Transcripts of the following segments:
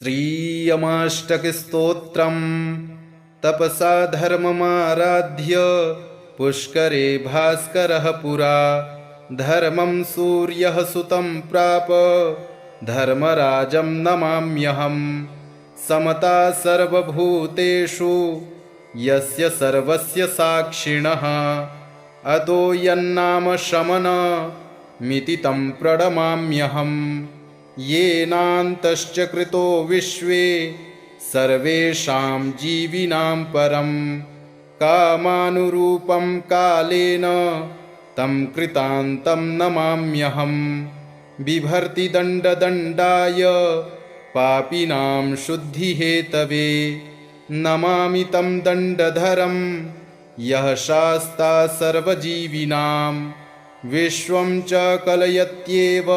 श्रियमाष्टकस्तोत्रम् तपसा धर्ममाराध्य पुष्करे भास्करः पुरा धर्मं सूर्यः सुतं प्राप धर्मराजं नमाम्यहम्। समता सर्वभूतेषु यस्य सर्वस्य साक्षिणः अतो यन्नाम शमनमिति तं प्रणमाम्यहम्। येनान्तश्च कृतो विश्वे सर्वेषां जीविनां परं कामानुरूपं कालेन तं कृतान्तं नमाम्यहम्। बिभर्ति दण्डदण्डाय पापिनां शुद्धिहेतवे नमामि तं दण्डधरं यः शास्ता सर्वजीविनां। विश्वं च कलयत्येव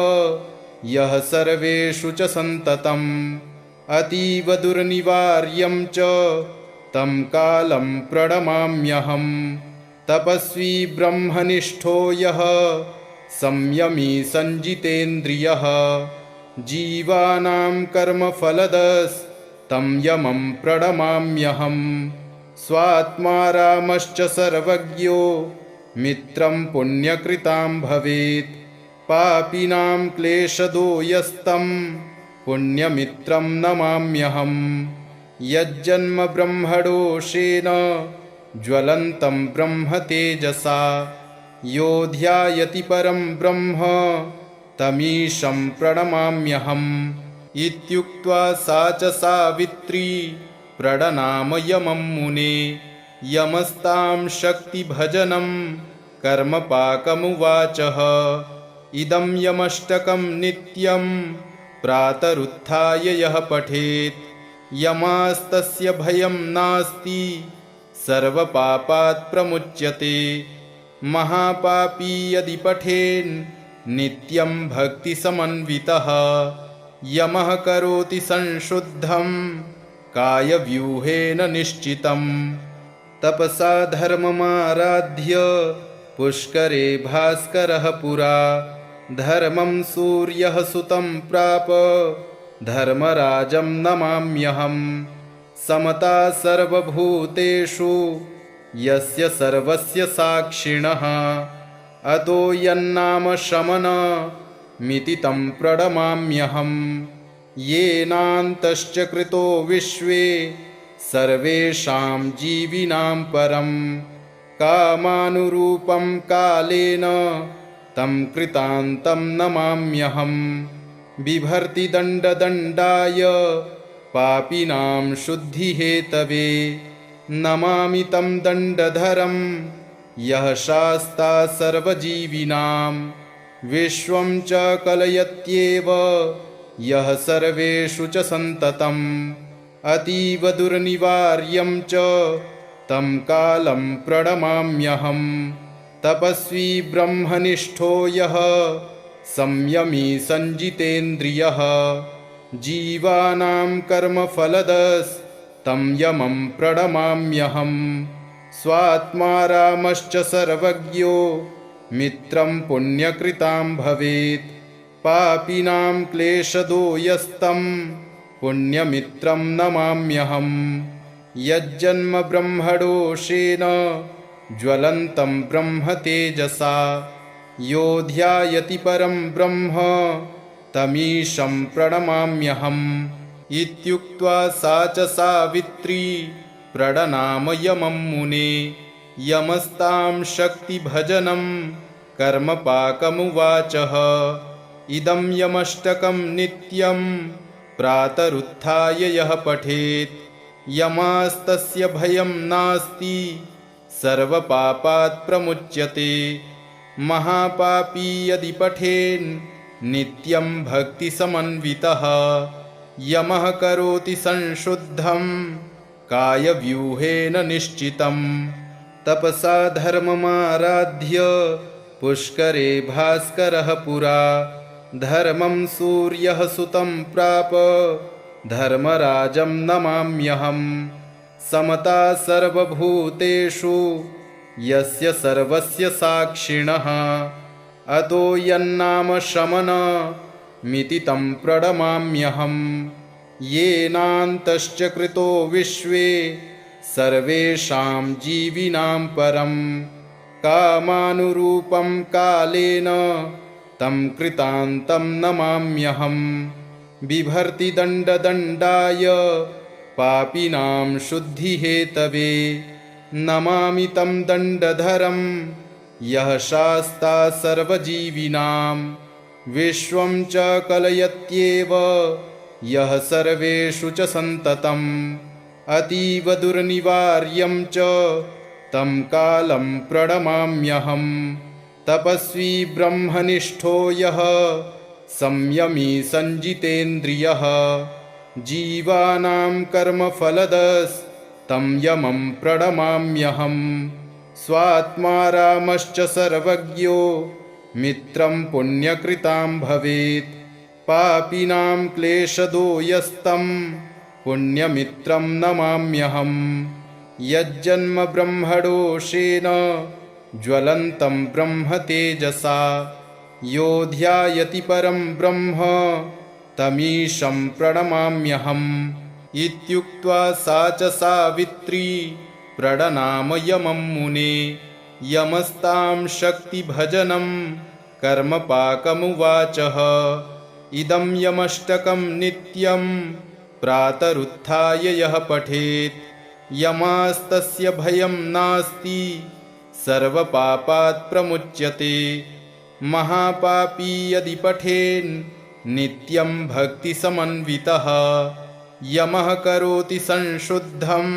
यः सर्वेषु च सन्ततम् अतीव दुर्निवार्यं च तं कालं प्रणमाम्यहम्। तपस्वी ब्रह्मनिष्ठो यः संयमी सञ्जितेन्द्रियः जीवानां कर्मफलदस्तं यमं प्रणमाम्यहम्। स्वात्मा रामश्च सर्वज्ञो मित्रं पुण्यकृतां भवेत् पापिनां क्लेशदो यस्तं पुण्यमित्रं नमाम्यहम्। यज्जन्म ब्रह्मडोषेण ज्वलन्तं ब्रह्म तेजसा यो ध्यायति परं ब्रह्म तमीशं प्रणमाम्यहम्। इत्युक्त्वा सा च सावित्री प्रणनाम यमं मुने यमस्तां शक्तिभजनं कर्मपाकमुवाचः। इदं यमष्टकं नित्यं प्रातरुत्थाय यः पठेत् यमास्तस्य भयं नास्ति सर्वपापात् प्रमुच्यते। महापापी यदि पठेन् नित्यं भक्तिसमन्वितः यमः करोति संशुद्धं कायव्यूहेन निश्चितम्। तपसा धर्ममाराध्य पुष्करे भास्करः पुरा धर्मं सूर्यः सुतं प्राप धर्मराजं नमाम्यहम्। समता सर्वभूतेषु यस्य सर्वस्य साक्षिणः अतो यन्नाम शमनमिति तं प्रणमाम्यहम्। येनान्तश्च कृतो विश्वे सर्वेषां जीविनां परं कामानुरूपं कालेन तं कृतान्तं नमाम्यहम्। बिभर्ति दण्डदण्डाय पापिनां शुद्धिहेतवे नमामि तं दण्डधरं यः शास्ता सर्वजीविनां। विश्वं च कलयत्येव यः सर्वेषु च सन्ततम् अतीव दुर्निवार्यं च तं कालं प्रणमाम्यहम्। तपस्वी ब्रह्मनिष्ठो यः संयमी सञ्जितेन्द्रियः जीवानां कर्मफलदस्तं यमं प्रणमाम्यहम्। स्वात्मा रामश्च सर्वज्ञो मित्रं पुण्यकृतां भवेत् पापिनां क्लेशदो यस्तं पुण्यमित्रं नमाम्यहम्। यज्जन्म ब्रह्मडोषेण ज्वलन्तं ब्रह्म तेजसा यो ध्यायति परं ब्रह्म तमीशं प्रणमाम्यहम्। इत्युक्त्वा सा च सावित्री प्रणनाम यमं मुने यमस्तां शक्तिभजनं कर्मपाकमुवाचः। इदं यमष्टकं नित्यं प्रातरुत्थाय यः पठेत् यमास्तस्य भयं नास्ति सर्वपापात् प्रमुच्यते। महापापी यदि पठेन् नित्यं भक्तिसमन्वितः यमः करोति संशुद्धं कायव्यूहेन निश्चितम्। तपसा धर्ममाराध्य पुष्करे भास्करः पुरा धर्मं सूर्यः सुतं प्राप धर्मराजं नमाम्यहम्। समता सर्वभूतेषु यस्य सर्वस्य साक्षिणः अतो यन्नाम शमनमिति तं प्रणमाम्यहम्। येनान्तश्च कृतो विश्वे सर्वेषां जीविनां परम् कामानुरूपं कालेन तं कृतान्तं नमाम्यहम् बिभर्ति दण्डदण्डाय पापिनां शुद्धिहेतवे नमामि तं दण्डधरं यः शास्ता सर्वजीविनां विश्वं च कलयत्येव यः सर्वेषु च सन्ततम् अतीव दुर्निवार्यं च तं कालं प्रणमाम्यहम् तपस्वी ब्रह्मनिष्ठो यः संयमी संजितेन्द्रियः जीवानां कर्मफलदस्तं यमं प्रणमाम्यहम् स्वात्मा रामश्च सर्वज्ञो मित्रं पुण्यकृतां भवेत् पापिनां क्लेशदो यस्तं पुण्यमित्रं नमाम्यहम् यज्जन्म ब्रह्मडोषेण ज्वलन्तं ब्रह्म तेजसा यो ध्यायति परं ब्रह्म तमीशं प्रणमाम्यहम् इत्युक्त्वा सा च सावित्री प्रणनाम यमं मुने यमस्तां शक्तिभजनं कर्मपाकमुवाचः इदं यमष्टकं नित्यं प्रातरुत्थाय यः पठेत् यमास्तस्य भयं नास्ति सर्वपापात् प्रमुच्यते महापापी यदि पठेन् नित्यं भक्तिसमन्वितः यमः करोति संशुद्धं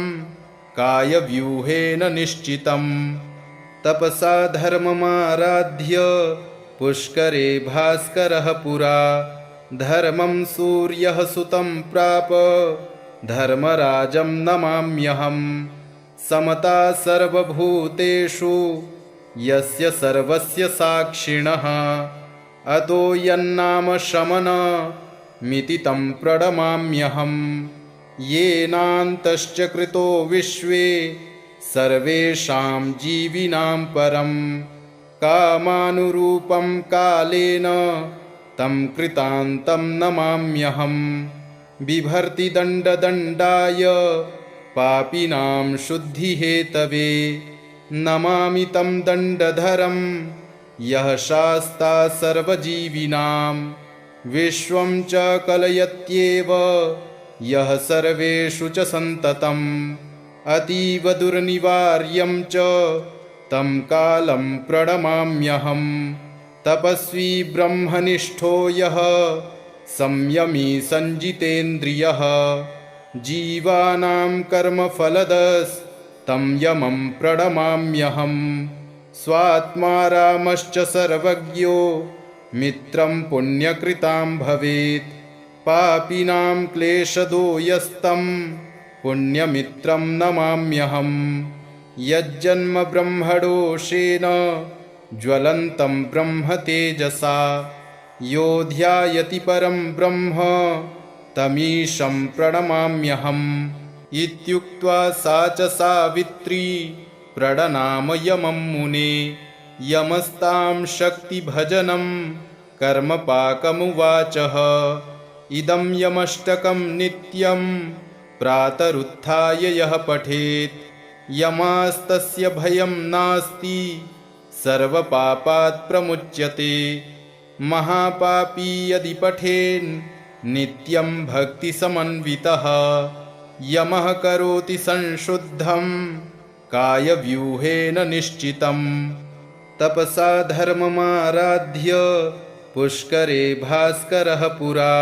कायव्यूहेन निश्चितम् तपसा धर्ममाराध्य पुष्करे भास्करः पुरा धर्मं सूर्यः सुतं प्राप धर्मराजं नमाम्यहम् समता सर्वभूतेषु यस्य सर्वस्य साक्षिणः अतो यन्नाम शमनमिति तं प्रणमाम्यहम् येनान्तश्च कृतो विश्वे सर्वेषां जीविनां परं कामानुरूपं कालेन तं कृतान्तं नमाम्यहम् बिभर्ति दण्डदण्डाय पापिनां शुद्धिहेतवे नमामि तं दण्डधरं यः शास्ता सर्वजीविनां विश्वं च कलयत्येव यः सर्वेषु च सन्ततम् अतीव दुर्निवार्यं च तं कालं प्रणमाम्यहम् तपस्वी ब्रह्मनिष्ठो यः संयमी संजितेन्द्रियः जीवानां कर्मफलदस्तं यमं प्रणमाम्यहम् स्वात्मा रामश्च सर्वज्ञो मित्रं पुण्यकृतां भवेत् पापिनां क्लेशदो यस्तं पुण्यमित्रं नमाम्यहम् यज्जन्म ब्रह्मडोषेण ज्वलन्तं ब्रह्म तेजसा यो ध्यायति परं ब्रह्म तमीशं प्रणमाम्यहम् इत्युक्त्वा सा च सावित्री प्रणनाम यमं मुने यमस्तां शक्तिभजनं कर्मपाकमुवाचः इदं यमष्टकं नित्यं प्रातरुत्थाय यः पठेत् यमास्तस्य भयं नास्ति सर्वपापात् प्रमुच्यते महापापी यदि पठेन् नित्यं भक्तिसमन्वितः यमः करोति संशुद्धं कायव्यूहेन निश्चितम् तपसा धर्ममाराध्य पुष्करे भास्करः पुरा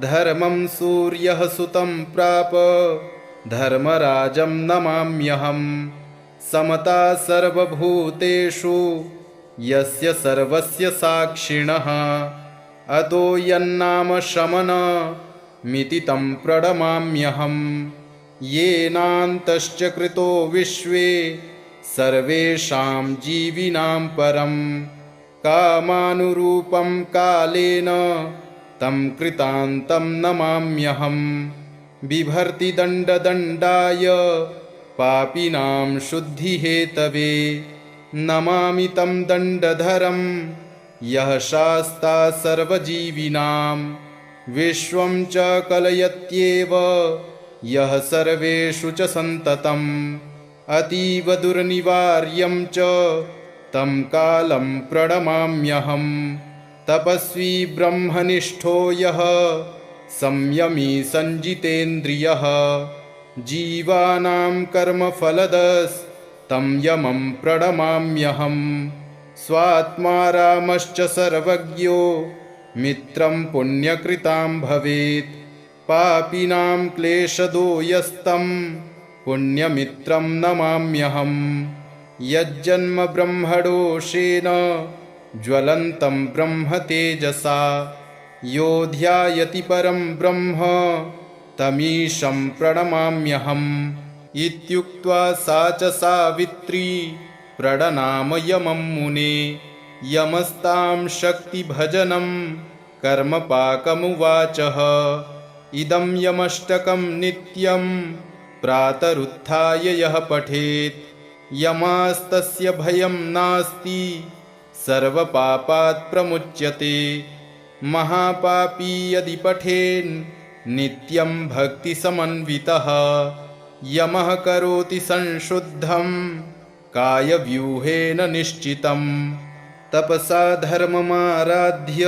धर्मं सूर्यः सुतं प्राप धर्मराजं नमाम्यहम् समता सर्वभूतेषु यस्य सर्वस्य साक्षिणः अतो यन्नाम शमनमिति तं प्रणमाम्यहम् येनान्तश्च कृतो विश्वे सर्वेषां जीविनां परं कामानुरूपं कालेन तं कृतान्तं नमाम्यहम् बिभर्ति दण्डदण्डाय पापिनां शुद्धिहेतवे नमामि तं दण्डधरं यः शास्ता सर्वजीविनां विश्वं च कलयत्येव यः सर्वेषु च सन्ततम् अतीव दुर्निवार्यं च तं कालं प्रणमाम्यहम् तपस्वी ब्रह्मनिष्ठो यः संयमी संजितेन्द्रियः जीवानां कर्मफलदस्तं यमं प्रणमाम्यहम् स्वात्मा रामश्च सर्वज्ञो मित्रं पुण्यकृतां भवेत् पापिनां क्लेशदो यस्तं पुण्यमित्रं नमाम्यहम् यज्जन्म ब्रह्मडोषेण ज्वलन्तं ब्रह्म तेजसा यो ध्यायति परं ब्रह्म तमीशं प्रणमाम्यहम् इत्युक्त्वा सा च सावित्री प्रणनाम यमं मुने यमस्तां शक्तिभजनं कर्मपाकमुवाचः इदं यमष्टकं नित्यं प्रातरुत्थाय यः पठेत् यमास्तस्य भयं नास्ति सर्वपापात् प्रमुच्यते महापापी यदि पठेन् नित्यं भक्तिसमन्वितः यमः करोति संशुद्धं कायव्यूहेन निश्चितं तपसा धर्ममाराध्य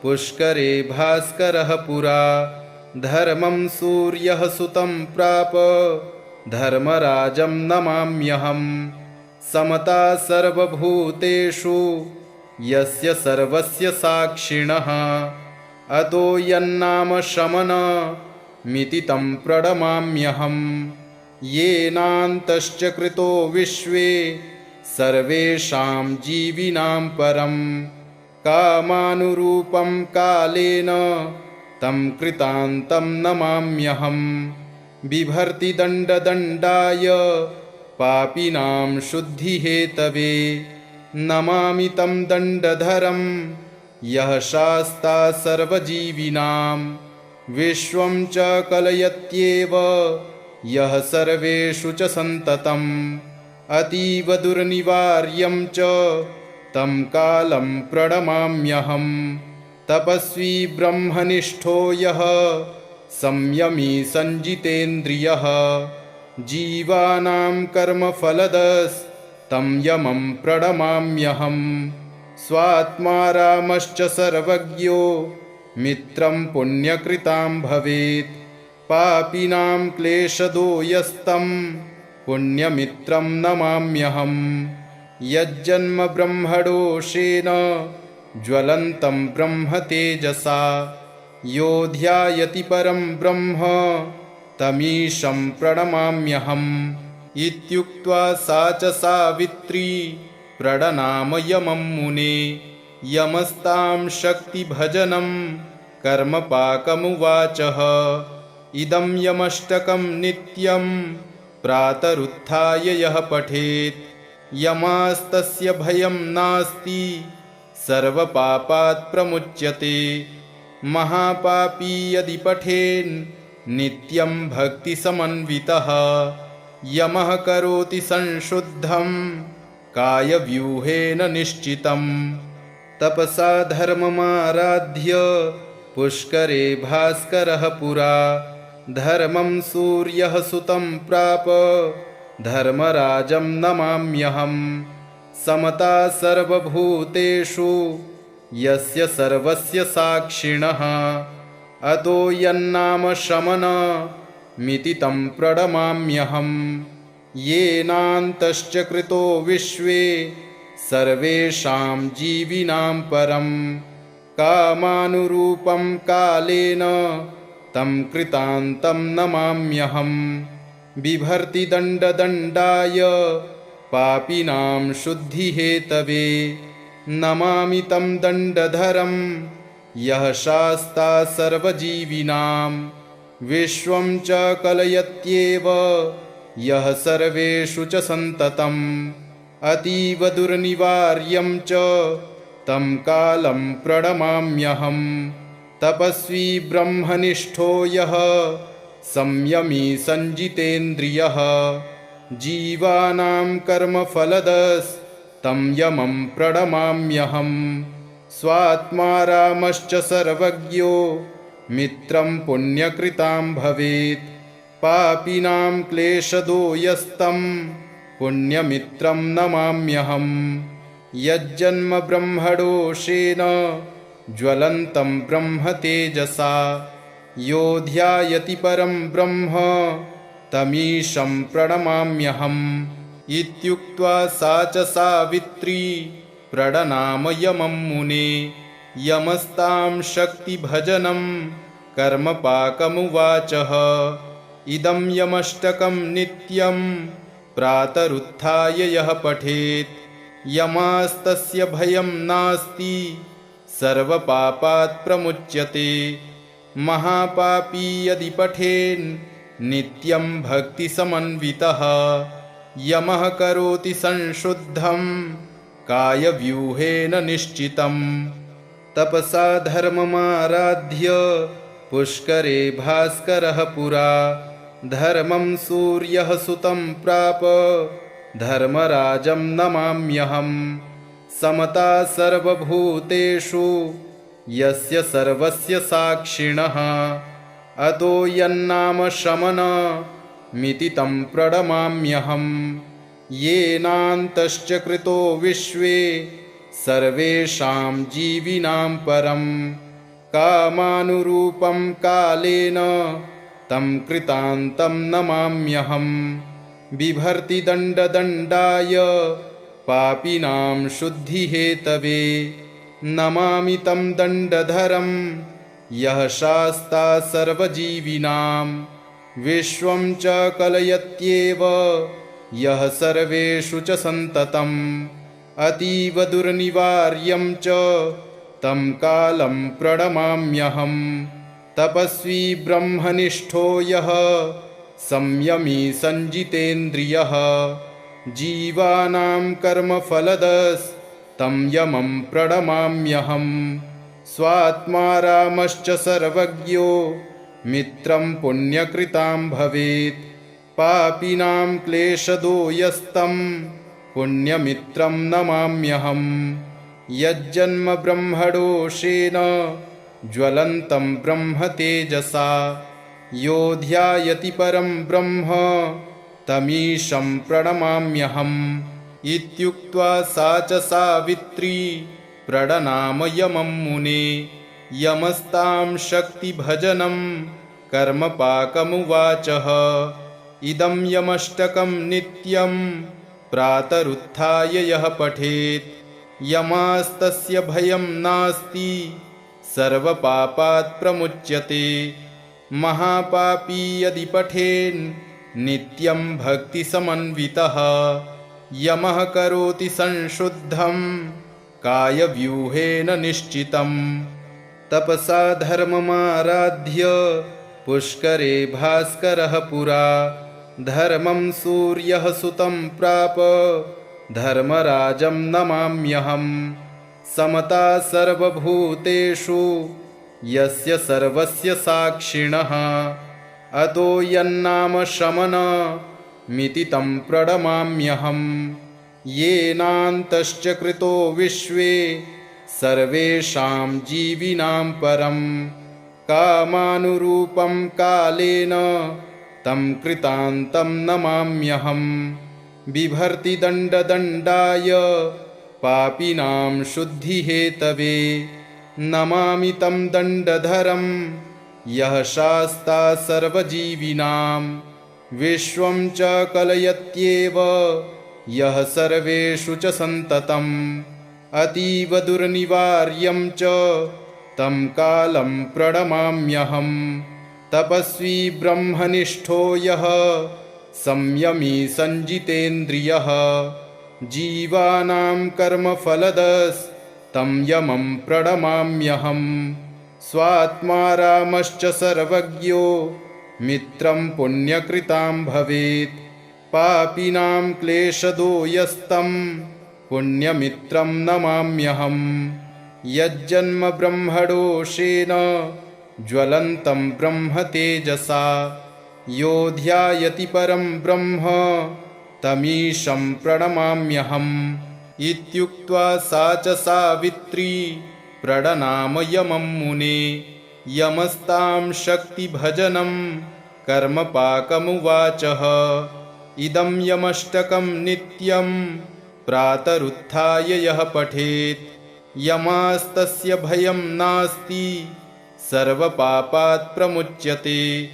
पुष्करे भास्करः पुरा धर्मं सूर्यः सुतं प्राप धर्मराजं नमाम्यहम् समता सर्वभूतेषु यस्य सर्वस्य साक्षिणः अतो यन्नाम शमनमिति तं प्रणमाम्यहम् येनान्तश्च कृतो विश्वे सर्वेषां जीविनां परं कामानुरूपं कालेन तं कृतान्तं नमाम्यहम् बिभर्ति दण्डदण्डाय पापिनां शुद्धिहेतवे नमामि तं दण्डधरं यः शास्ता सर्वजीविनां विश्वं च कलयत्येव यः सर्वेषु च सन्ततम् अतीव दुर्निवार्यं च तं कालं प्रणमाम्यहम् तपस्वी ब्रह्मनिष्ठो यः संयमी संजितेन्द्रियः जीवानां कर्मफलदस्तं यमं प्रणमाम्यहम् स्वात्मा रामश्च सर्वज्ञो मित्रं पुण्यकृतां भवेत् पापिनां क्लेशदो यस्तं पुण्यमित्रं नमाम्यहम् यज्जन्म ब्रह्मडोषेण ज्वलन्तं ब्रह्म तेजसा यो ध्यायति परं ब्रह्म तमीशं प्रणमाम्यहम् इत्युक्त्वा सा च सावित्री प्रणनाम यमं मुने यमस्तां शक्तिभजनं कर्मपाकमुवाचः इदं यमष्टकं नित्यं प्रातरुत्थाय यः पठेत् यमास्तस्य भयं नास्ति सर्वपापात् प्रमुच्यते महापापी यदि पठेन् नित्यं भक्तिसमन्वितः यमः करोति संशुद्धं कायव्यूहेन निश्चितं तपसा धर्ममाराध्य पुष्करे भास्करः पुरा धर्मं सूर्यः सुतं प्राप धर्मराजं नमाम्यहम् समता सर्वभूतेषु यस्य सर्वस्य साक्षिणः अतो यन्नाम शमनमिति तं प्रणमाम्यहम् येनान्तश्च कृतो विश्वे सर्वेषां जीविनां परं कामानुरूपं कालेन तं कृतान्तं नमाम्यहम् बिभर्ति दण्डदण्डाय पापिनां शुद्धिहेतवे नमामि तं दण्डधरं यः शास्ता सर्वजीविनां विश्वं च कलयत्येव यः सर्वेषु च सन्ततम् अतीव दुर्निवार्यं च तं कालं प्रणमाम्यहम् तपस्वी ब्रह्मनिष्ठो यः संयमी संजितेन्द्रियः जीवानां कर्मफलदस्तं यमं प्रणमाम्यहम् स्वात्मा रामश्च सर्वज्ञो मित्रं पुण्यकृतां भवेत्। पापिनां क्लेशदो यस्तं पुण्यमित्रं नमाम्यहम्। यज्जन्म ब्रह्मडोषेण ज्वलन्तं ब्रह्म तेजसा यो ध्यायति परं ब्रह्म तमीशं प्रणमाम्यहम्। इत्युक्त्वा सा च सावित्री प्रणनाम यमं मुने। यमस्तां शक्तिभजनं कर्मपाकमुवाचः। इदं यमष्टकं नित्यं प्रातरुत्थाय यः पठेत् यमास्तस्य भयं नास्ति सर्वपापात् प्रमुच्यते। महापापी यदि पठेन् नित्यं भक्तिसमन्वितः यमः करोति संशुद्धं कायव्यूहेन निश्चितम्। तपसा धर्ममाराध्य पुष्करे भास्करः पुरा धर्मं सूर्यः सुतं प्राप धर्मराजं नमाम्यहम्। समता सर्वभूतेषु यस्य सर्वस्य साक्षिणः अतो यन्नाम शमनमिति तं प्रणमाम्यहम्। येनान्तश्च कृतो विश्वे सर्वेषां जीविनां परं कामानुरूपं कालेन तं कृतान्तं नमाम्यहम्। बिभर्ति दण्डदण्डाय पापिनां शुद्धिहेतवे नमामि तं दण्डधरं यः शास्ता सर्वजीविनां। विश्वं च कलयत्येव यः सर्वेषु च सन्ततम् अतीव दुर्निवार्यं च तं कालं प्रणमाम्यहम्। तपस्वी ब्रह्मनिष्ठो यः संयमी संजितेन्द्रियः जीवानां कर्मफलदस्तं यमं प्रणमाम्यहम्। स्वात्मा रामश्च सर्वज्ञो मित्रं पुण्यकृतां भवेत्। पापिनां क्लेशदो यस्तं पुण्यमित्रं नमाम्यहम्। यज्जन्म ब्रह्मडोषेण ज्वलन्तं ब्रह्म तेजसा यो ध्यायति परं ब्रह्म तमीशं प्रणमाम्यहम्। इत्युक्त्वा सा च सावित्री प्रणनाम यमं मुने। यमस्तां शक्तिभजनं कर्मपाकमुवाचः। इदं यमष्टकं नित्यं प्रातरुत्थाय यः पठेत् यमास्तस्य भयं नास्ति सर्वपापात् प्रमुच्यते। महापापी यदि पठेन् नित्यं भक्तिसमन्वितः यमः करोति संशुद्धं कायव्यूहेन निश्चितम्। तपसा धर्ममाराध्य पुष्करे भास्करः पुरा धर्मं सूर्यः सुतं प्राप धर्मराजं नमाम्यहम्। समता सर्वभूतेषु यस्य सर्वस्य साक्षिणः अतो यन्नाम शमनमिति तं प्रणमाम्यहम्। येनान्तश्च कृतो विश्वे सर्वेषां जीविनां परं कामानुरूपं कालेन तं कृतान्तं नमाम्यहम्। बिभर्ति दण्डदण्डाय पापिनां शुद्धिहेतवे नमामि तं दण्डधरं यः शास्ता सर्वजीविनां। विश्वं च कलयत्येव यः सर्वेषु च सन्ततम् अतीव दुर्निवार्यं च तं कालं प्रणमाम्यहम्। तपस्वी ब्रह्मनिष्ठो यः संयमी संजितेन्द्रियः जीवानां कर्मफलदस्तं यमं प्रणमाम्यहम्। स्वात्मा रामश्च सर्वज्ञो मित्रं पुण्यकृतां भवेत्। पापिनां क्लेशदो यस्तं पुण्यमित्रं नमाम्यहम्। यज्जन्म ब्रह्मडोषेण ज्वलन्तं ब्रह्म तेजसा यो ध्यायति परं ब्रह्म तमीशं प्रणमाम्यहम्। इत्युक्त्वा सा च सावित्री प्रणनाम यमं मुने। यमस्तां शक्तिभजनं कर्मपाकमुवाचः इदं यमष्टकं नित्यं प्रातरुत्थाय यः पठेत् यमास्तस्य भयं नास्ति सर्वपापात् प्रमुच्यते।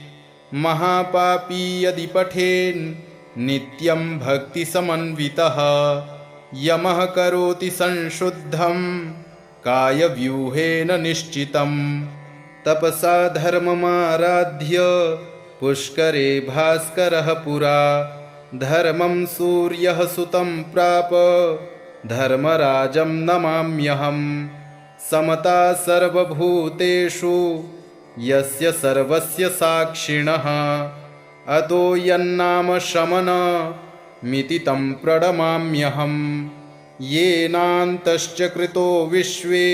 महापापी यदि पठेन् नित्यं भक्तिसमन्वितः यमः करोति संशुद्धं कायव्यूहेन निश्चितम्। तपसा धर्ममाराध्य पुष्करे भास्करः पुरा धर्मं सूर्यः सुतं प्राप धर्मराजं नमाम्यहम्। समता सर्वभूतेषु यस्य सर्वस्य साक्षिणः अतो यन्नाम शमनमिति तं प्रणमाम्यहम्। येनान्तश्च कृतो विश्वे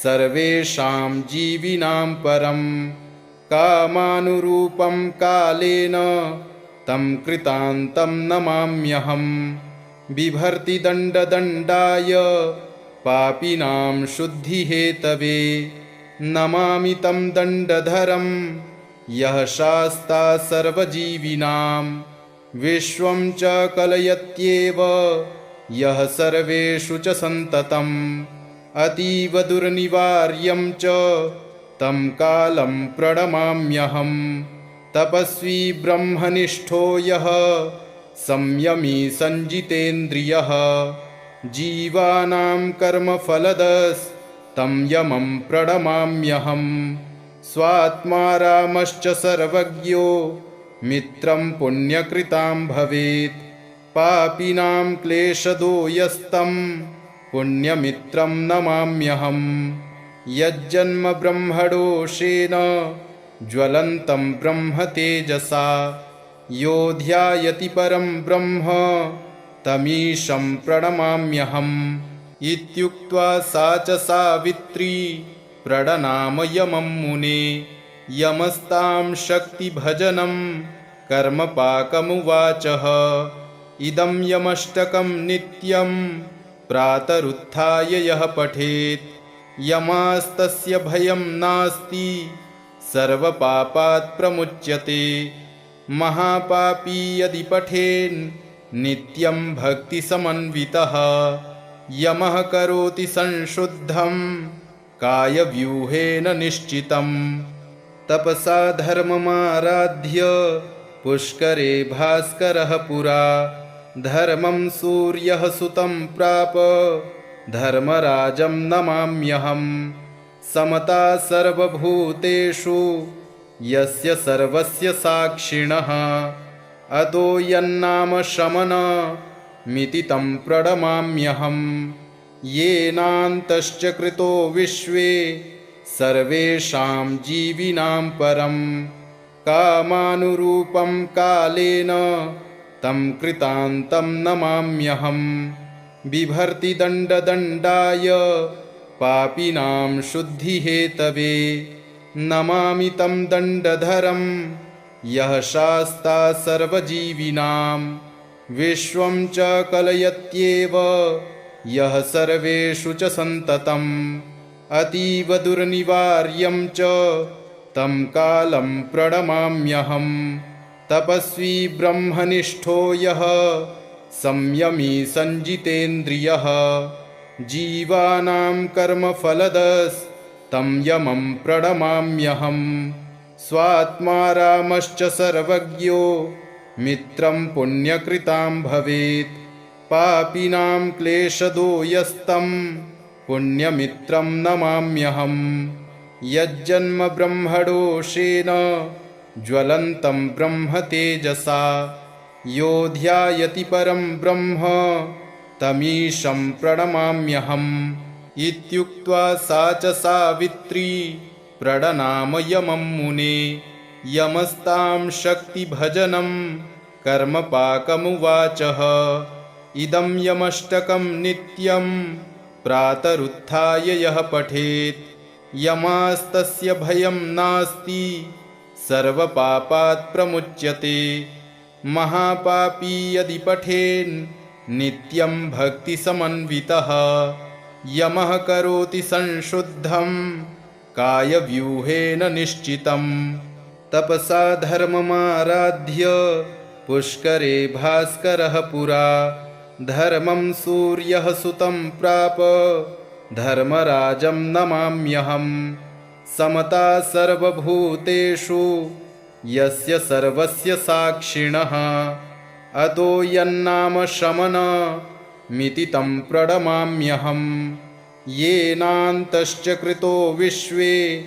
सर्वेषां जीविनां परं कामानुरूपं कालेन तं कृतान्तं नमाम्यहम्। बिभर्ति दण्डदण्डाय पापिनां शुद्धिहेतवे नमामि तं दण्डधरं यः शास्ता सर्वजीविनां। विश्वं च कलयत्येव यः सर्वेषु च सन्ततम् अतीव दुर्निवार्यं च तं कालं प्रणमाम्यहम्। तपस्वी ब्रह्मनिष्ठो यः संयमी संजितेन्द्रियः जीवानां कर्मफलदस्तं यमं प्रणमाम्यहम्। स्वात्मा रामश्च सर्वज्ञो मित्रं पुण्यकृतां भवेत् पापिनां क्लेशदो यस्तं पुण्यमित्रं नमाम्यहम्। यज्जन्म ब्रह्मडोषेण ज्वलन्तं ब्रह्म तेजसा यो ध्यायति परं ब्रह्म तमीशं प्रणमाम्यहम्। इत्युक्त्वा सा च सावित्री प्रणनाम यमं मुने यमस्तां शक्तिभजनं कर्मपाकमुवाचः इदं यमष्टकं नित्यं प्रातरुत्थाय यः पठेत् यमास्तस्य भयं नास्ति सर्वपापात् प्रमुच्यते। महापापी यदि पठेन् नित्यं भक्तिसमन्वितः यमः करोति संशुद्धं कायव्यूहेन निश्चितम्। तपसा धर्ममाराध्य पुष्करे भास्करः पुरा धर्मं सूर्यः सुतं प्राप धर्मराजं नमाम्यहम्। समता सर्वभूतेषु यस्य सर्वस्य साक्षिणः अतो यन्नाम शमनमिति तं प्रणमाम्यहम्। येनान्तश्च कृतो विश्वे सर्वेषां जीविनां परं कामानुरूपं कालेन तं कृतान्तं नमाम्यहम्। बिभर्ति दण्डदण्डाय पापिनां शुद्धिहेतवे नमामि तं दण्डधरं यः शास्ता सर्वजीविनां। विश्वं च कलयत्येव यः सर्वेषु च सन्ततम् अतीव दुर्निवार्यं च तं कालं प्रणमाम्यहम्। तपस्वी ब्रह्मनिष्ठो यः संयमी संजितेन्द्रियः जीवानां कर्मफलदस्तं यमं प्रणमाम्यहम्। स्वात्मा रामश्च सर्वज्ञो मित्रं पुण्यकृतां भवेत् पापिनां क्लेशदो यस्तं पुण्यमित्रं नमाम्यहम्। यज्जन्म ब्रह्मडोषेण ज्वलन्तं ब्रह्म तेजसा यो ध्यायति परं ब्रह्म तमीशं प्रणमाम्यहम्। इत्युक्त्वा सा च सावित्री प्रणनाम यमं मुने यमस्तां शक्तिभजनं कर्मपाकमुवाचः इदं यमष्टकं नित्यं प्रातरुत्थाय यः पठेत् यमास्तस्य भयं नास्ति सर्वपापात् प्रमुच्यते। महापापी यदि पठेन् नित्यं भक्तिसमन्वितः यमः करोति संशुद्धं कायव्यूहेन निश्चितम्। तपसा धर्ममाराध्य पुष्करे भास्करः पुरा। धर्मं सूर्यः सुतं प्राप धर्मराजं नमाम्यहम्। समता सर्वभूतेषु यस्य सर्वस्य साक्षिणः। अतो यन्नाम शमनमिति तं प्रणमाम्यहम्। येनान्तश्च कृतो विश्वे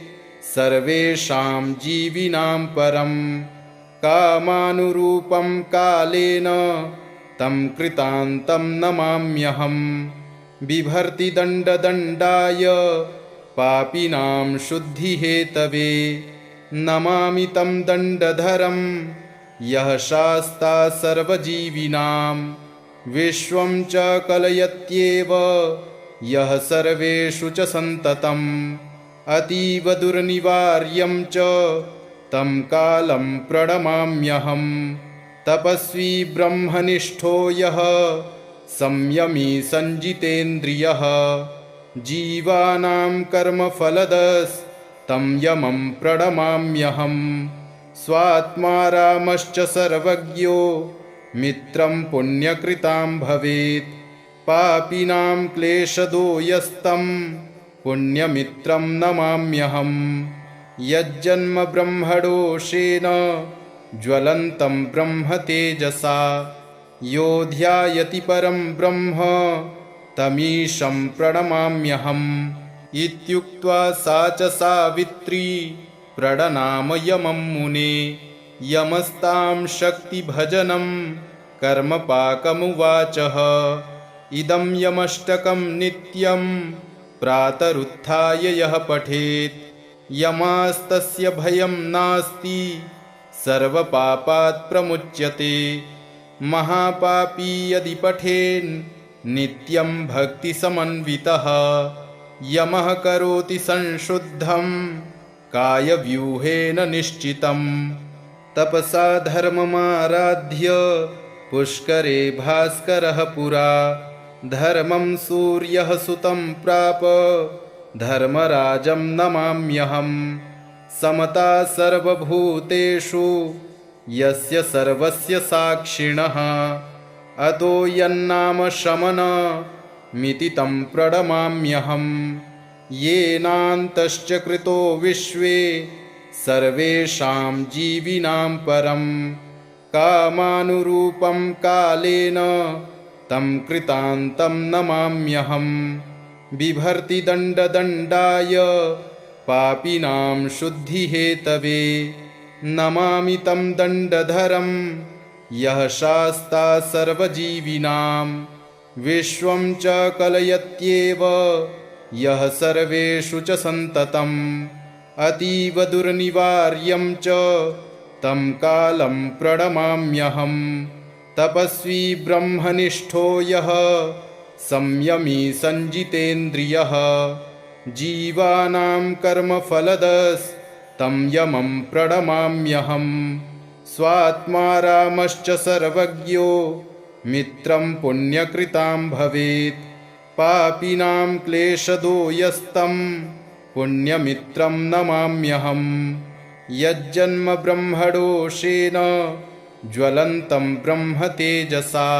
सर्वेषां जीविनां परम्। कामानुरूपं कालेन तं कृतान्तं नमाम्यहम्। बिभर्ति दण्डदण्डाय पापिनां शुद्धिहेतवे। नमामि तं दण्डधरं यः शास्ता सर्वजीविनां। विश्वं च कलयत्येव यः सर्वेषु च सन्ततम्। अतीव दुर्निवार्यं च तं कालं प्रणमाम्यहम्। तपस्वी ब्रह्मनिष्ठो यः संयमी संजितेन्द्रियः। जीवानां कर्मफलदस्तं यमं प्रणमाम्यहम्। स्वात्मा रामश्च सर्वज्ञो मित्रं पुण्यकृतां भवेत्। पापिनां क्लेशदो यस्तं पुण्यमित्रं नमाम्यहम्। यज्जन्म ब्रह्मडोषेण ज्वलन्तं ब्रह्म तेजसा। यो ध्यायति परं ब्रह्म तमीशं प्रणमाम्यहम्। इत्युक्त्वा सा च सावित्री प्रणनाम यमं मुने। यमस्तां शक्तिभजनं कर्मपाकमुवाचः। इदं यमष्टकं नित्यं प्रातरुत्थाय यः पठेत्। यमास्तस्य भयं नास्ति सर्वपापात् प्रमुच्यते। महापापी यदि पठेन् नित्यं भक्तिसमन्वितः। यमः करोति संशुद्धं कायव्यूहेन निश्चितम्। तपसा धर्ममाराध्य पुष्करे भास्करः पुरा। धर्मं सूर्यः सुतं प्राप धर्मराजं नमाम्यहम्। समता सर्वभूतेषु यस्य सर्वस्य साक्षिणः। अतो यन्नाम शमनमिति तं प्रणमाम्यहम्। येनान्तश्च कृतो विश्वे सर्वेषां जीविनां परम्। कामानुरूपं कालेन तं कृतान्तं नमाम्यहम्। बिभर्ति दण्डदण्डाय पापिनां शुद्धिहेतवे। नमामि तं दण्डधरं यः शास्ता सर्वजीविनां। विश्वं च कलयत्येव यः सर्वेषु च सन्ततम्। अतीव दुर्निवार्यं च तं कालं प्रणमाम्यहम्। तपस्वी ब्रह्मनिष्ठो यः संयमी संजितेन्द्रियः। जीवानां कर्मफलदस्तं यमं प्रणमाम्यहम्। स्वात्मा रामश्च सर्वज्ञो मित्रं पुण्यकृतां भवेत्। पापिनां क्लेशदो यस्तं पुण्यमित्रं नमाम्यहम्। यज्जन्म ब्रह्मडोषेण ज्वलन्तं ब्रह्म तेजसा।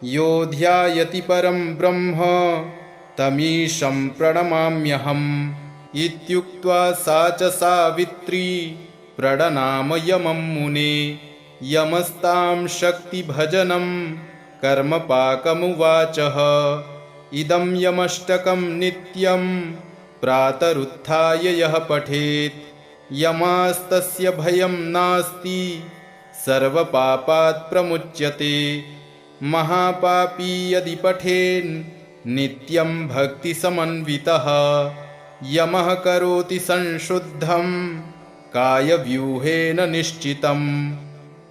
यो ध्यायति परं ब्रह्म तमीशं प्रणमाम्यहम्। इत्युक्त्वा सा च सावित्री प्रणनाम यमं मुने। यमस्तां शक्तिभजनं कर्मपाकमुवाचः। इदं यमष्टकं नित्यं प्रातरुत्थाय यः पठेत्। यमास्तस्य भयं नास्ति सर्वपापात् प्रमुच्यते। महापापी यदि पठेन् नित्यं भक्तिसमन्वितः। यमः करोति संशुद्धं कायव्यूहेन निश्चितम्।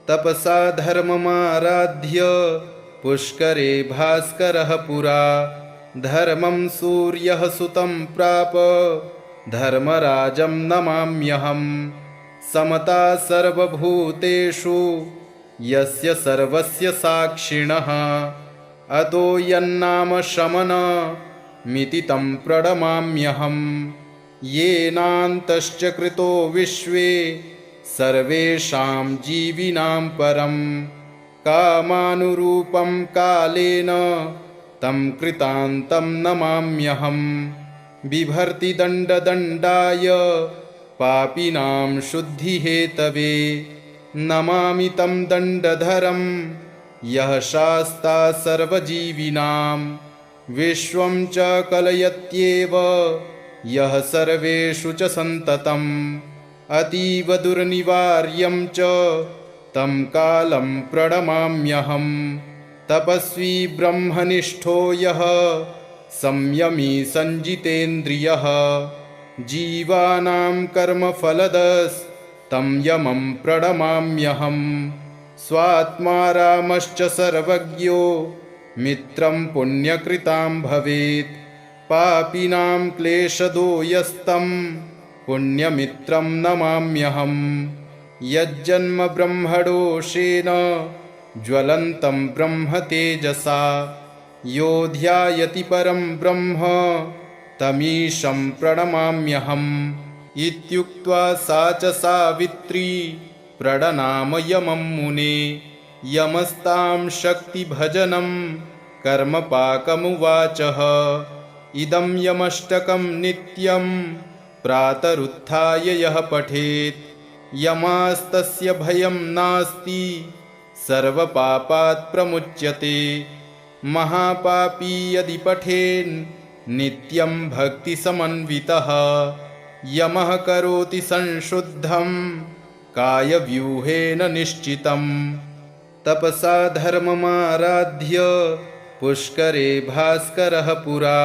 तपसा धर्ममाराध्य पुष्करे भास्करः पुरा। धर्मं सूर्यः सुतं प्राप धर्मराजं नमाम्यहम्। समता सर्वभूतेषु यस्य सर्वस्य साक्षिणः। अतो यन्नाम शमनमिति तं प्रणमाम्यहम्। येनान्तश्च कृतो विश्वे सर्वेषां जीविनां परं कामानुरूपं कालेन तं कृतान्तं नमाम्यहम् बिभर्ति दण्डदण्डाय पापिनां शुद्धिहेतवे नमामि तं दण्डधरं यः शास्ता सर्वजीविनां विश्वं च कलयत्येव यः सर्वेषु च सन्ततम् अतीव दुर्निवार्यं च तं कालं प्रणमाम्यहम् तपस्वी ब्रह्मनिष्ठो यः संयमी सञ्जितेन्द्रियः जीवानां कर्मफलदस्तं यमं प्रणमाम्यहम् स्वात्मा रामश्च सर्वज्ञो मित्रं पुण्यकृतां भवेत् पापिनां क्लेशदो यस्तं पुण्यमित्रं नमाम्यहम् यज्जन्म ब्रह्मडोषेण ज्वलन्तं ब्रह्म तेजसा यो ध्यायति परं ब्रह्म तमीशं प्रणमाम्यहम् इत्युक्त्वा सा च सावित्री प्रणनाम यमं मुने यमस्तां शक्तिभजनं कर्मपाकमुवाचः इदं यमष्टकं नित्यं प्रातरुत्थाय यः पठेत् यमास्तस्य भयं नास्ति सर्वपापात् प्रमुच्यते महापापी यदि पठेन् नित्यं भक्तिसमन्वितः यमः करोति संशुद्धं कायव्यूहेन निश्चितम् तपसा धर्ममाराध्य पुष्करे भास्करः पुरा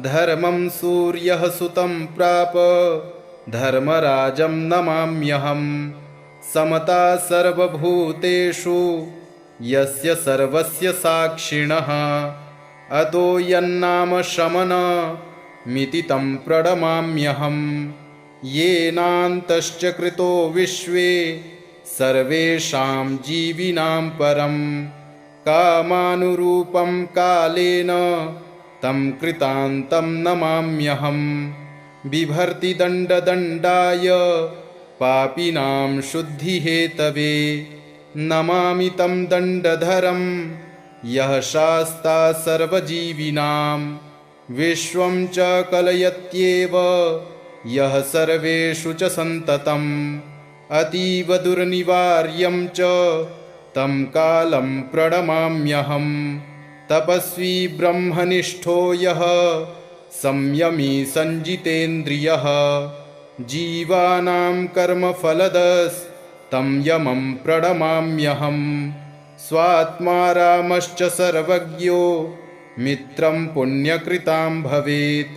धर्मं सूर्यः सुतं प्राप धर्मराजं नमाम्यहम् समता सर्वभूतेषु यस्य सर्वस्य साक्षिणः अतो यन्नाम शमनमिति तं प्रणमाम्यहम् येनान्तश्च कृतो विश्वे सर्वेषां जीविनां परं कामानुरूपं कालेन तं कृतान्तं नमाम्यहम् बिभर्ति दण्डदण्डाय पापिनां शुद्धिहेतवे नमामि तं दण्डधरं यः शास्ता सर्वजीविनां विश्वं च कलयत्येव यः सर्वेषु च सन्ततम् अतीव दुर्निवार्यं च तं कालं प्रणमाम्यहम् तपस्वी ब्रह्मनिष्ठो यः संयमी सञ्जितेन्द्रियः जीवानां कर्मफलदस्तं यमं प्रणमाम्यहम् स्वात्मा रामश्च सर्वज्ञो मित्रं पुण्यकृतां भवेत्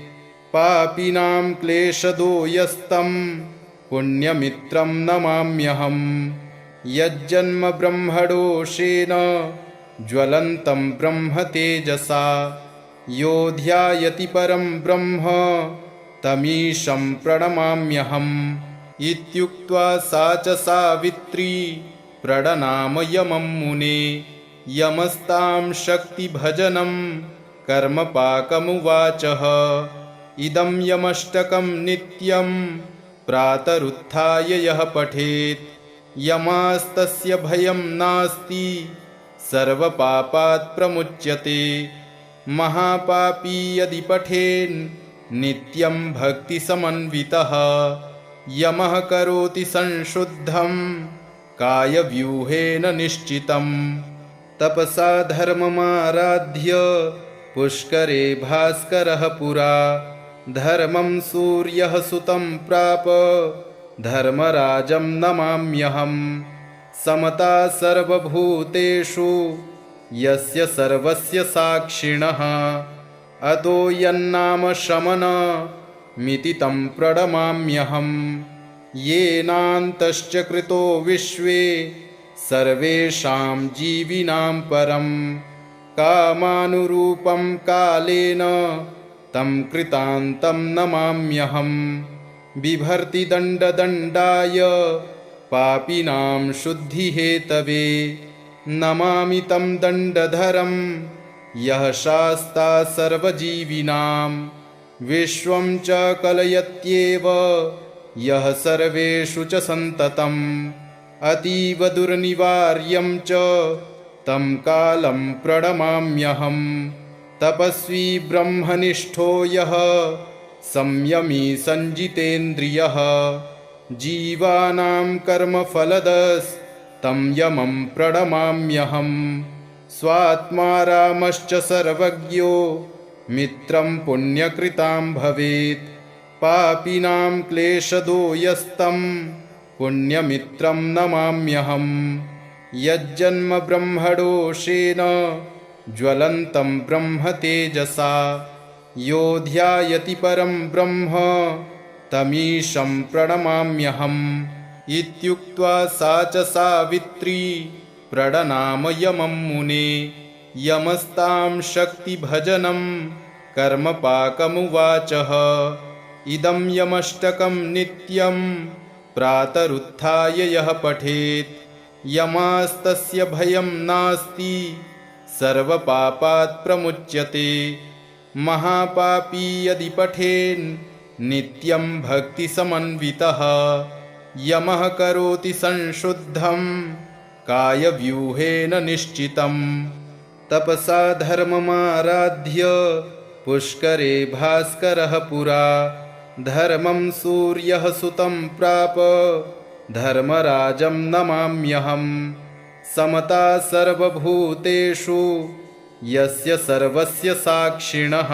पापिनां क्लेशदो यस्तं पुण्यमित्रं नमाम्यहम् यज्जन्म ब्रह्मडोषेण ज्वलन्तं ब्रह्म तेजसा यो ध्यायति परं ब्रह्म तमीशं प्रणमाम्यहम् इत्युक्त्वा सा च सावित्री प्रणनाम यमं मुने यमस्तां शक्तिभजनं कर्मपाकमुवाचः इदं यमष्टकं नित्यं प्रातरुत्थाय यः पठेत् यमास्तस्य भयं नास्ति सर्वपापात् प्रमुच्यते महापापी यदि पठेन् नित्यं भक्तिसमन्वितः यमः करोति संशुद्धं कायव्यूहेन निश्चितम् तपसा धर्ममाराध्य पुष्करे भास्करः पुरा धर्मं सूर्यः सुतं प्राप धर्मराजं नमाम्यहम् समता सर्वभूतेषु यस्य सर्वस्य साक्षिणः अतो यन्नाम शमनमिति तं प्रणमाम्यहम् येनान्तश्च कृतो विश्वे सर्वेषां जीविनां परं कामानुरूपं कालेन तं कृतान्तं नमाम्यहम् बिभर्ति दण्डदण्डाय पापिनां शुद्धिहेतवे नमामि तं दण्डधरं यः शास्ता सर्वजीविनां विश्वं च कलयत्येव यः सर्वेषु च सन्ततम् अतीव दुर्निवार्यं च तं कालं प्रणमाम्यहम् तपस्वी ब्रह्मनिष्ठो यः संयमी संजितेन्द्रियः जीवानां कर्मफलदस्तं यमं प्रणमाम्यहम् स्वात्मा रामश्च सर्वज्ञो मित्रं पुण्यकृतां भवेत् पापिनां क्लेशदो यस्तं पुण्यमित्रं नमाम्यहम् यज्जन्म ब्रह्मडोषेण ज्वलन्तं ब्रह्म तेजसा यो ध्यायति परं ब्रह्म तमीशं प्रणमाम्यहम् इत्युक्त्वा सा च सावित्री प्रणनाम यमं मुने यमस्तां शक्तिभजनं कर्मपाकमुवाचः इदं यमष्टकं नित्यं प्रातरुत्थाय यः पठेत् यमास्तस्य भयं नास्ति सर्वपापात् प्रमुच्यते महापापी यदि पठेन् नित्यं भक्तिसमन्वितः यमः करोति संशुद्धं कायव्यूहेन निश्चितम् तपसा धर्ममाराध्य पुष्करे भास्करः पुरा धर्मं सूर्यः सुतं प्राप धर्मराजं नमाम्यहम् समता सर्वभूतेषु यस्य सर्वस्य साक्षिणः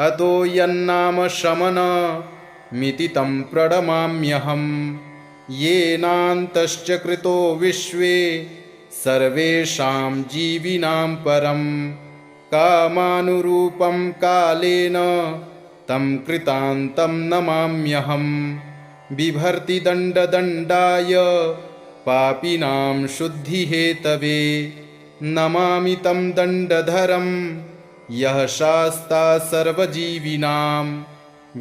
अतो यन्नाम शमनमिति तं प्रणमाम्यहम् येनान्तश्च कृतो विश्वे सर्वेषां जीविनां परं कामानुरूपं कालेन तं कृतान्तं नमाम्यहम् बिभर्ति दण्डदण्डाय पापिनां शुद्धिहेतवे नमामि तं दण्डधरं यः शास्ता सर्वजीविनां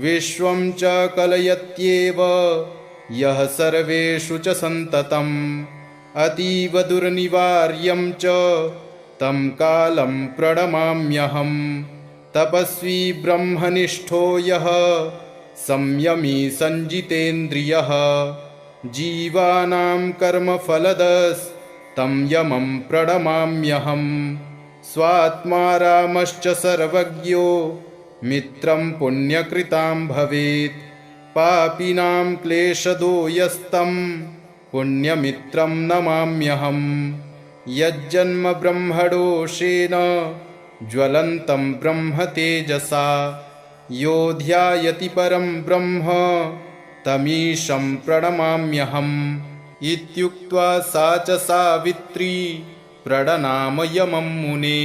विश्वं च कलयत्येव यः सर्वेषु च सन्ततम् अतीव दुर्निवार्यं च तं कालं प्रणमाम्यहम् तपस्वी ब्रह्मनिष्ठो यः संयमी संजितेन्द्रियः जीवानां कर्मफलदस्तं यमं प्रणमाम्यहम् स्वात्मा रामश्च सर्वज्ञो मित्रं पुण्यकृतां भवेत् पापिनां क्लेशदो यस्तं पुण्यमित्रं नमाम्यहम् यज्जन्म ब्रह्मडोषेण ज्वलन्तं ब्रह्म तेजसा यो ध्यायति परं ब्रह्म तमीशं प्रणमाम्यहम् इत्युक्त्वा सा च सावित्री प्रणनाम यमं मुने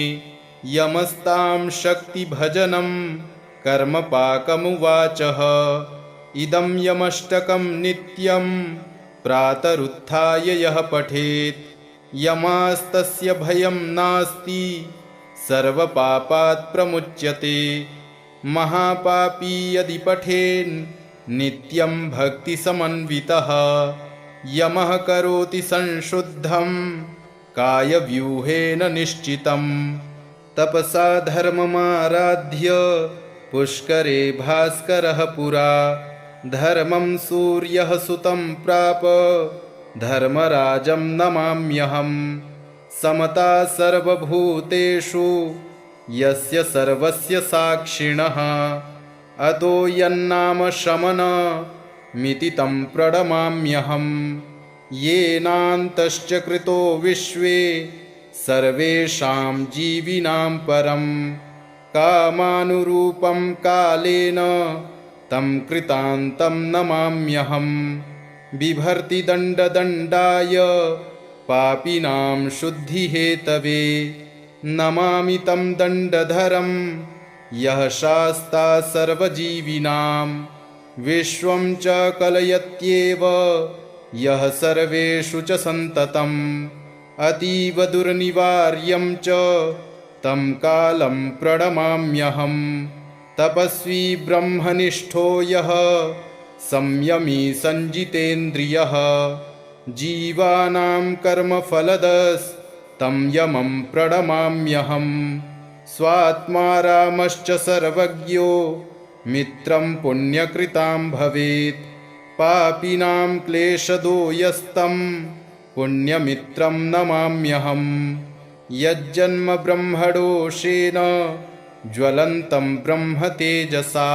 यमस्तां शक्तिभजनं कर्मपाकमुवाचः इदं यमष्टकं नित्यं प्रातरुत्थाय यः पठेत् यमास्तस्य भयं नास्ति सर्वपापात् प्रमुच्यते महापापी यदि पठेन् नित्यं भक्तिसमन्वितः यमः करोति संशुद्धं कायव्यूहेन निश्चितम् तपसा धर्ममाराध्य पुष्करे भास्करः पुरा धर्मं सूर्यः सुतं प्राप धर्मराजं नमाम्यहम् समता सर्वभूतेषु यस्य सर्वस्य साक्षिणः अतो यन्नाम शमनमिति तं प्रणमाम्यहम् येनान्तश्च कृतो विश्वे सर्वेषां जीविनां परं कामानुरूपं कालेन तं कृतान्तं नमाम्यहम् बिभर्ति दण्डदण्डाय पापिनां शुद्धिहेतवे नमामि तं दण्डधरं यः शास्ता सर्वजीविनां विश्वं च कलयत्येव यः सर्वेषु च सन्ततम् अतीव दुर्निवार्यं च तं कालं प्रणमाम्यहम् तपस्वी ब्रह्मनिष्ठो यः संयमी संजितेन्द्रियः जीवानां कर्मफलदस्तं यमं प्रणमाम्यहम् स्वात्मा रामश्च सर्वज्ञो मित्रं पुण्यकृतां भवेत्। पापिनां क्लेशदो यस्तं पुण्यमित्रं नमाम्यहम्। यज्जन्म ब्रह्मडोषेण ज्वलन्तं ब्रह्म तेजसा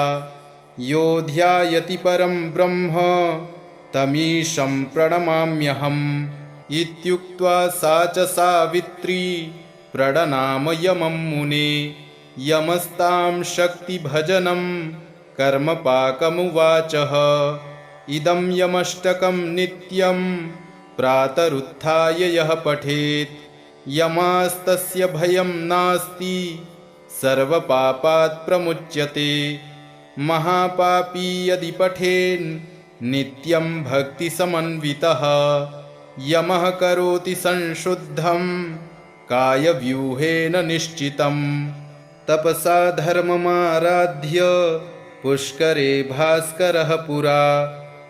यो ध्यायति परं ब्रह्म तमीशं प्रणमाम्यहम्। इत्युक्त्वा सा च सावित्री प्रणनाम यमं मुने। यमस्तां शक्तिभजनं कर्मपाकमुवाचः। इदं यमष्टकं नित्यं प्रातरुत्थाय यः पठेत् यमास्तस्य भयं नास्ति सर्वपापात् प्रमुच्यते। महापापी यदि पठेन् नित्यं भक्तिसमन्वितः यमः करोति संशुद्धं कायव्यूहेन निश्चितं। तपसा धर्ममाराध्य पुष्करे भास्करः पुरा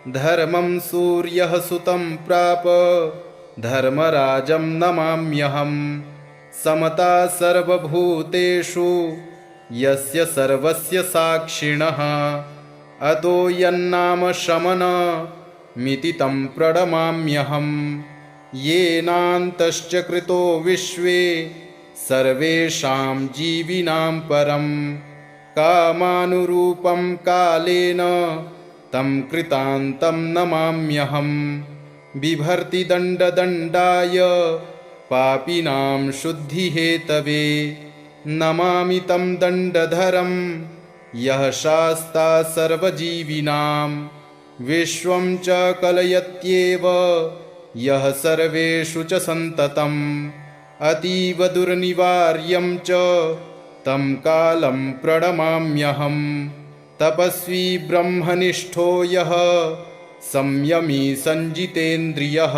धर्मं सूर्यः सुतं प्राप धर्मराजं नमाम्यहम्। समता सर्वभूतेषु यस्य सर्वस्य साक्षिणः अतो यन्नाम शमनमिति तं प्रणमाम्यहम्। येनान्तश्च कृतो विश्वे सर्वेषां जीविनां परं कामानुरूपं कालेन तं कृतान्तं नमाम्यहम्। बिभर्ति दण्डदण्डाय पापिनां शुद्धिहेतवे नमामि तं दण्डधरं यः शास्ता सर्वजीविनां। विश्वं च कलयत्येव यः सर्वेषु च सन्ततम् अतीव दुर्निवार्यं च तं कालं प्रणमाम्यहम्। तपस्वी ब्रह्मनिष्ठो यः संयमी सञ्जितेन्द्रियः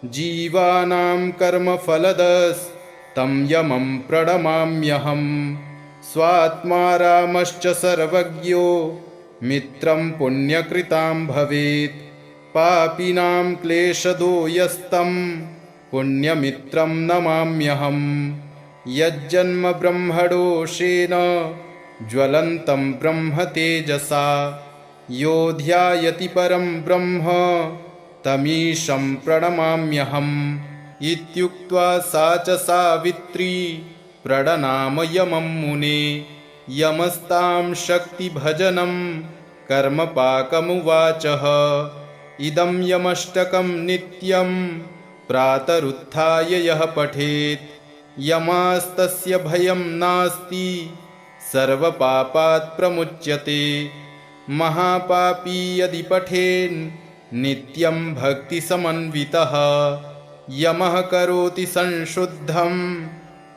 जीवानां कर्मफलदस्तं यमं प्रणमाम्यहम्। स्वात्मा रामश्च सर्वज्ञो मित्रं पुण्यकृतां भवेत्। पापिनां क्लेशदो यस्तं पुण्यमित्रं नमाम्यहम्। यज्जन्म ब्रह्मडोषेण ज्वलन्तं ब्रह्म तेजसा यो ध्यायति परं ब्रह्म तमीशं प्रणमाम्यहम्। इत्युक्त्वा सा च सावित्री प्रणनाम यमं मुने। यमस्तां शक्तिभजनं कर्मपाकमुवाचः। इदं यमष्टकं नित्यं प्रातरुत्थाय यः पठेत् यमास्तस्य भयं नास्ति सर्वपापात् प्रमुच्यते। महापापी यदि पठेन् नित्यं भक्तिसमन्वितः यमः करोति संशुद्धं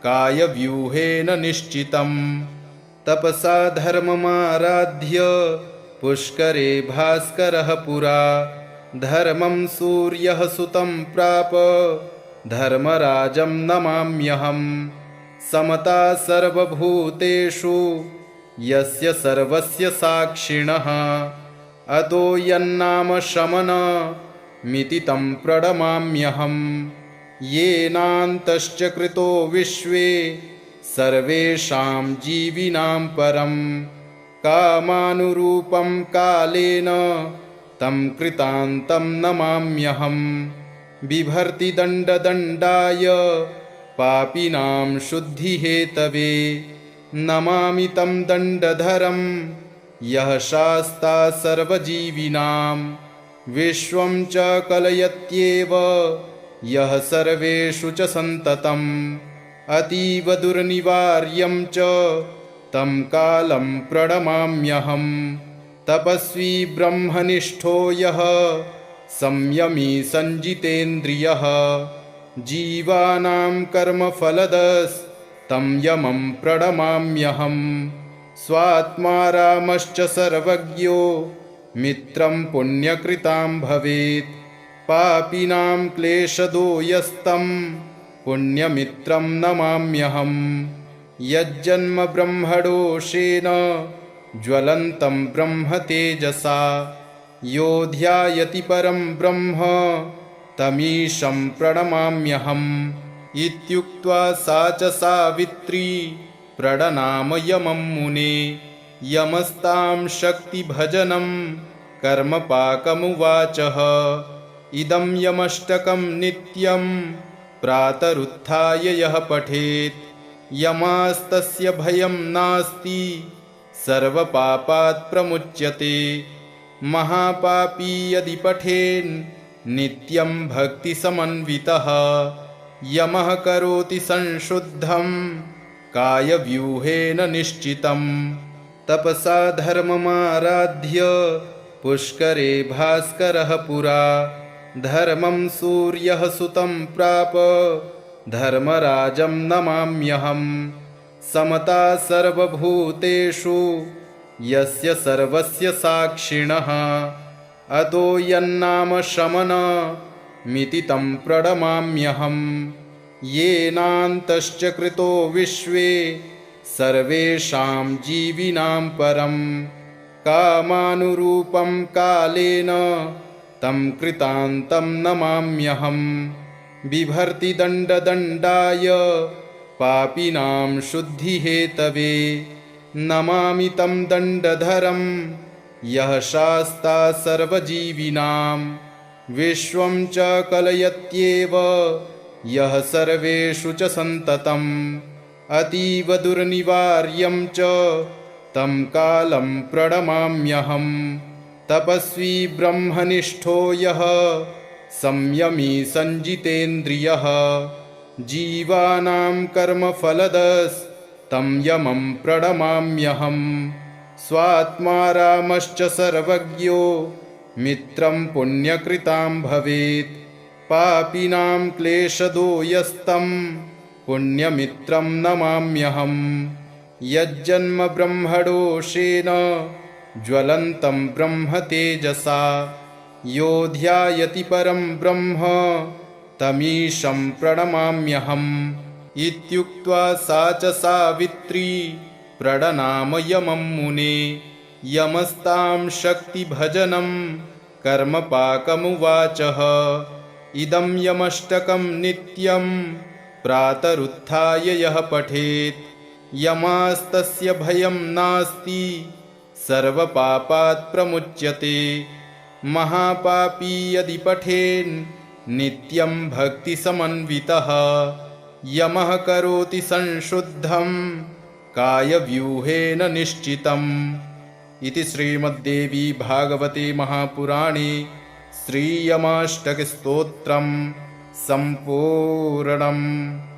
कायव्यूहेन निश्चितं। तपसा धर्ममाराध्य पुष्करे भास्करः पुरा धर्मं सूर्यः सुतं प्राप धर्मराजं नमाम्यहम्। समता सर्वभूतेषु यस्य सर्वस्य साक्षिणः अतो यन्नाम शमनमिति तं प्रणमाम्यहम्। येनान्तश्च कृतो विश्वे सर्वेषां जीविनां परं कामानुरूपं कालेन तं कृतान्तं नमाम्यहम्। बिभर्ति दण्डदण्डाय पापिनां शुद्धिहेतवे नमामि तं दण्डधरं यः शास्ता सर्वजीविनां। विश्वं च कलयत्येव यः सर्वेषु च सन्ततम् अतीव दुर्निवार्यं च तं कालं प्रणमाम्यहम्। तपस्वी ब्रह्मनिष्ठो यः संयमी सञ्जितेन्द्रियः जीवानां कर्मफलदस्तं यमं प्रणमाम्यहम्। स्वात्मा रामश्च सर्वज्ञो मित्रं पुण्यकृतां भवेत्। पापिनां क्लेशदो यस्तं पुण्यमित्रं नमाम्यहम्। यज्जन्म ब्रह्मडोषेण ज्वलन्तं ब्रह्म तेजसा यो ध्यायति परं ब्रह्म तमीशं प्रणमाम्यहम्। इत्युक्त्वा सा च सावित्री प्रणनाम यमं मुने। यमस्तां शक्तिभजनं कर्मपाकमुवाचः इदं यमष्टकं नित्यं प्रातरुत्थाय यः पठेत् यमास्तस्य भयं नास्ति सर्वपापात् प्रमुच्यते। महापापी यदि पठेन् नित्यं भक्तिसमन्वितः यमः करोति संशुद्धं कायव्यूहेन निश्चितं। तपसा धर्ममाराध्य पुष्करे भास्करः पुरा धर्मं सूर्यः सुतं प्राप धर्मराजं नमाम्यहम्। समता सर्वभूतेषु यस्य सर्वस्य साक्षिणः अतो यन्नाम शमनमिति तं प्रणमाम्यहम्। येनान्तश्च कृतो विश्वे सर्वेषां जीविनां परं कामानुरूपं कालेन तं कृतान्तं नमाम्यहम्। बिभर्ति दण्डदण्डाय पापिनां शुद्धिहेतवे नमामि तं दण्डधरं यः शास्ता सर्वजीविनां। विश्वं च कलयत्येव यः सर्वेषु च सन्ततम् अतीव दुर्निवार्यं च तं कालं प्रणमाम्यहम्। तपस्वी ब्रह्मनिष्ठो यः संयमी संजितेन्द्रियः जीवानां कर्मफलदस्तं यमं प्रणमाम्यहम्। स्वात्मा रामश्च सर्वज्ञो मित्रं पुण्यकृतां भवेत् पापिनां क्लेशदो यस्तं पुण्यमित्रं नमाम्यहम्। यज्जन्म ब्रह्मडोषेण ज्वलन्तं ब्रह्म तेजसा यो ध्यायति परं ब्रह्म तमीशं प्रणमाम्यहम्। इत्युक्त्वा सा च सावित्री प्रणनाम यमं मुने यमस्तां शक्तिभजनं कर्मपाकमुवाचः इदं यमष्टकं नित्यं प्रातरुत्थाय यः पठेत् यमास्तस्य भयं नास्ति सर्वपापात् प्रमुच्यते। महापापी यदि पठेन् नित्यं भक्तिसमन्वितः यमः करोति संशुद्धं कायव्यूहेन निश्चितम्। इति श्रीमद्देवी भागवते महापुराणे श्रीयमाष्टकस्तोत्रं सम्पूर्णम्।